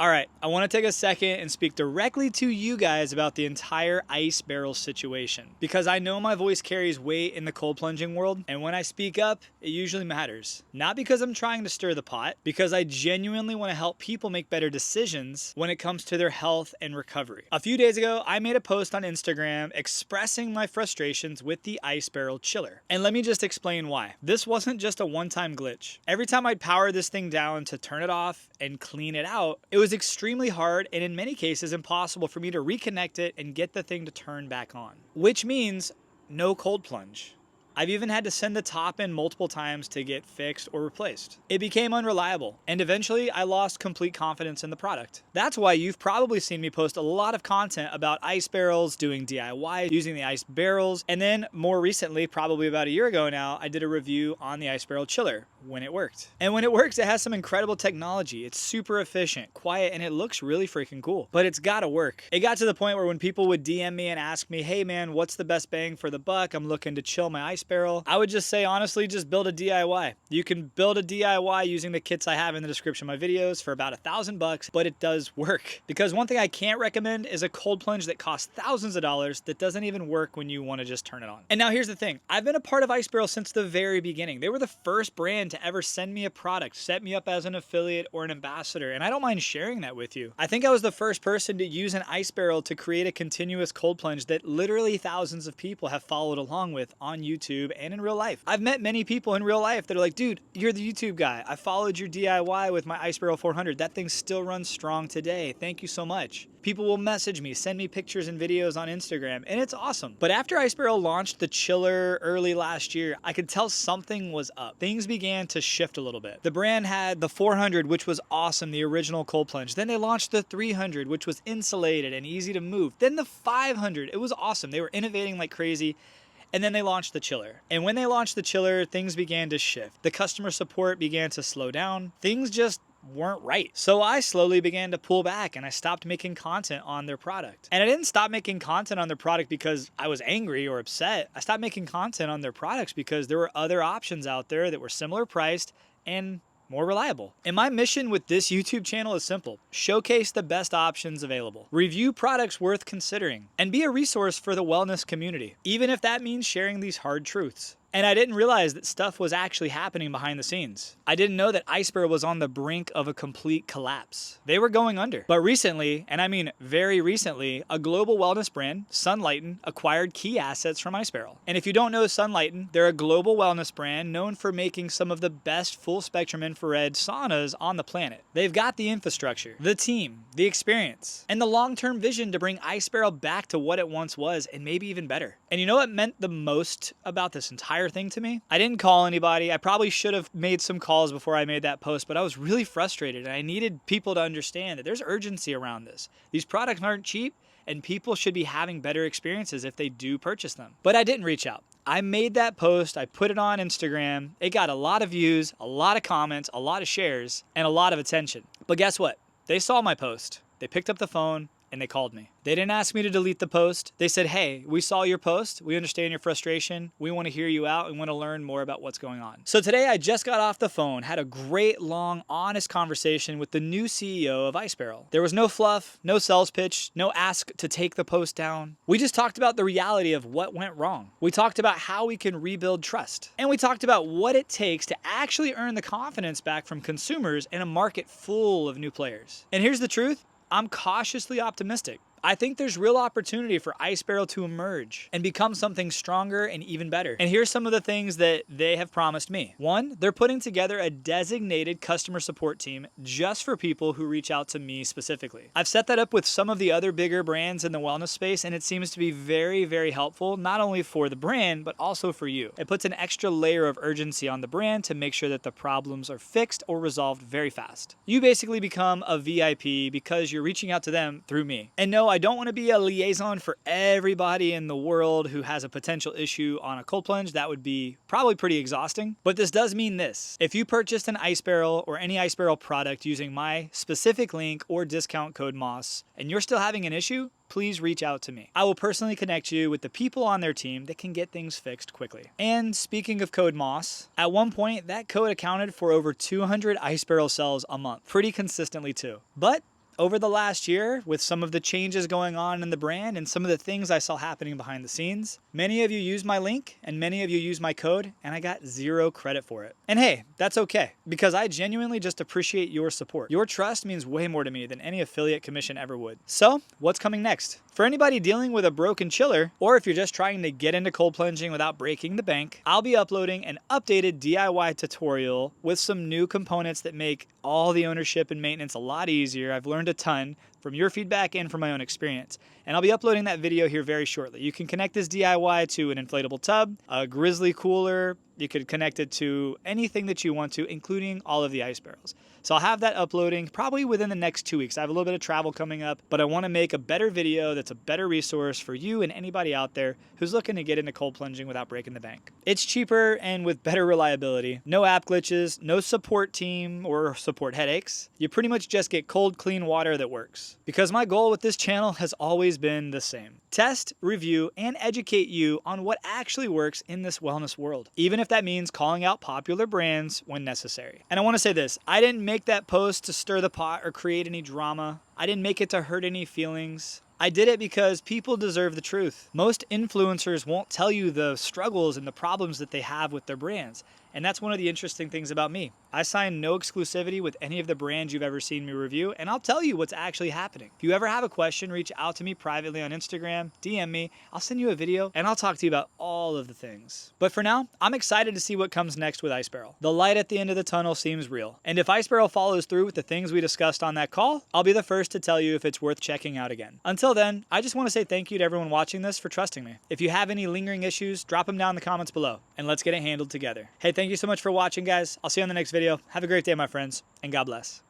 All right, I want to take a second and speak directly to you guys about the entire ice barrel situation, because I know my voice carries weight in the cold plunging world, and when I speak up, it usually matters. Not because I'm trying to stir the pot, because I genuinely want to help people make better decisions when it comes to their health and recovery. A few days ago, I made a post on Instagram expressing my frustrations with the ice barrel chiller. And let me just explain why. This wasn't just a one-time glitch. Every time I'd power this thing down to turn it off and clean it out, it was extremely hard and in many cases impossible for me to reconnect it and get the thing to turn back on. Which means no cold plunge. I've even had to send the top in multiple times to get fixed or replaced. It became unreliable, and eventually I lost complete confidence in the product. That's why you've probably seen me post a lot of content about ice barrels, doing DIY, using the ice barrels, and then more recently, probably about a year ago now, I did a review on the ice barrel chiller when it worked. And when it works, it has some incredible technology. It's super efficient, quiet, and it looks really freaking cool. But it's gotta work. It got to the point where when people would DM me and ask me, hey man, what's the best bang for the buck? I'm looking to chill my ice barrel. I would just say, honestly, just build a DIY. You can build a DIY using the kits I have in the description of my videos for about $1,000, but it does work. Because one thing I can't recommend is a cold plunge that costs thousands of dollars that doesn't even work when you want to just turn it on. And now here's the thing. I've been a part of Ice Barrel since the very beginning. They were the first brand to ever send me a product, set me up as an affiliate or an ambassador, and I don't mind sharing that with you. I think I was the first person to use an ice barrel to create a continuous cold plunge that literally thousands of people have followed along with on YouTube and in real life. I've met many people in real life that are like, dude, you're the YouTube guy. I followed your DIY with my Ice Barrel 400. That thing still runs strong today. Thank you so much. People will message me, send me pictures and videos on Instagram, and it's awesome. But after Ice Barrel launched the chiller early last year, I could tell something was up. Things began to shift a little bit. The brand had the 400, which was awesome, the original cold plunge. Then they launched the 300, which was insulated and easy to move. Then the 500, it was awesome. They were innovating like crazy. And then they launched the chiller. And when they launched the chiller, things began to shift. The customer support began to slow down. Things just weren't right. So I slowly began to pull back and I stopped making content on their product. And I didn't stop making content on their product because I was angry or upset. I stopped making content on their products because there were other options out there that were similar priced and more reliable. And my mission with this YouTube channel is simple. Showcase the best options available. Review products worth considering. And be a resource for the wellness community, even if that means sharing these hard truths. And I didn't realize that stuff was actually happening behind the scenes. I didn't know that Ice Barrel was on the brink of a complete collapse. They were going under. But recently, and I mean very recently, a global wellness brand, Sunlighten, acquired key assets from Ice Barrel. And if you don't know Sunlighten, they're a global wellness brand known for making some of the best full-spectrum infrared saunas on the planet. They've got the infrastructure, the team, the experience, and the long-term vision to bring Ice Barrel back to what it once was and maybe even better. And you know what meant the most about this entire thing to me? I didn't call anybody. I probably should have made some calls before I made that post, but I was really frustrated and I needed people to understand that there's urgency around this. These products aren't cheap and people should be having better experiences if they do purchase them. But I didn't reach out. I made that post, I put it on Instagram, it got a lot of views, a lot of comments, a lot of shares, and a lot of attention. But guess what? They saw my post, they picked up the phone, and they called me. They didn't ask me to delete the post. They said, hey, we saw your post. We understand your frustration. We want to hear you out and want to learn more about what's going on. So today I just got off the phone, had a great, long, honest conversation with the new CEO of Ice Barrel. There was no fluff, no sales pitch, no ask to take the post down. We just talked about the reality of what went wrong. We talked about how we can rebuild trust. And we talked about what it takes to actually earn the confidence back from consumers in a market full of new players. And here's the truth. I'm cautiously optimistic. I think there's real opportunity for Ice Barrel to emerge and become something stronger and even better. And here's some of the things that they have promised me. One, they're putting together a designated customer support team just for people who reach out to me specifically. I've set that up with some of the other bigger brands in the wellness space, and it seems to be very, very helpful, not only for the brand, but also for you. It puts an extra layer of urgency on the brand to make sure that the problems are fixed or resolved very fast. You basically become a VIP because you're reaching out to them through me. And no, I don't want to be a liaison for everybody in the world who has a potential issue on a cold plunge. That would be probably pretty exhausting. But this does mean this. If you purchased an Ice Barrel or any Ice Barrel product using my specific link or discount code MOSS, and you're still having an issue, please reach out to me. I will personally connect you with the people on their team that can get things fixed quickly. And speaking of code MOSS, at one point that code accounted for over 200 Ice Barrel sales a month, pretty consistently too. But over the last year, with some of the changes going on in the brand and some of the things I saw happening behind the scenes, many of you used my link and many of you used my code, and I got 0 credit for it. And hey, that's okay, because I genuinely just appreciate your support. Your trust means way more to me than any affiliate commission ever would. So, what's coming next? For anybody dealing with a broken chiller, or if you're just trying to get into cold plunging without breaking the bank, I'll be uploading an updated DIY tutorial with some new components that make all the ownership and maintenance a lot easier. I've learned a ton from your feedback and from my own experience. And I'll be uploading that video here very shortly. You can connect this DIY to an inflatable tub, a grizzly cooler. You could connect it to anything that you want to, including all of the ice barrels. So I'll have that uploading probably within the next 2 weeks. I have a little bit of travel coming up, but I want to make a better video that's a better resource for you and anybody out there who's looking to get into cold plunging without breaking the bank. It's cheaper and with better reliability. No app glitches, no support team or support headaches. You pretty much just get cold, clean water that works. Because my goal with this channel has always been the same. Test, review, and educate you on what actually works in this wellness world, even if that means calling out popular brands when necessary. And I want to say this, I didn't make that post to stir the pot or create any drama. I didn't make it to hurt any feelings. I did it because people deserve the truth. Most influencers won't tell you the struggles and the problems that they have with their brands. And that's one of the interesting things about me. I sign no exclusivity with any of the brands you've ever seen me review, and I'll tell you what's actually happening. If you ever have a question, reach out to me privately on Instagram, DM me, I'll send you a video, and I'll talk to you about all of the things. But for now, I'm excited to see what comes next with Ice Barrel. The light at the end of the tunnel seems real. And if Ice Barrel follows through with the things we discussed on that call, I'll be the first to tell you if it's worth checking out again. Until then, I just want to say thank you to everyone watching this for trusting me. If you have any lingering issues, drop them down in the comments below, and let's get it handled together. Hey, thank you so much for watching, guys. I'll see you on the next video. Have a great day, my friends, and God bless.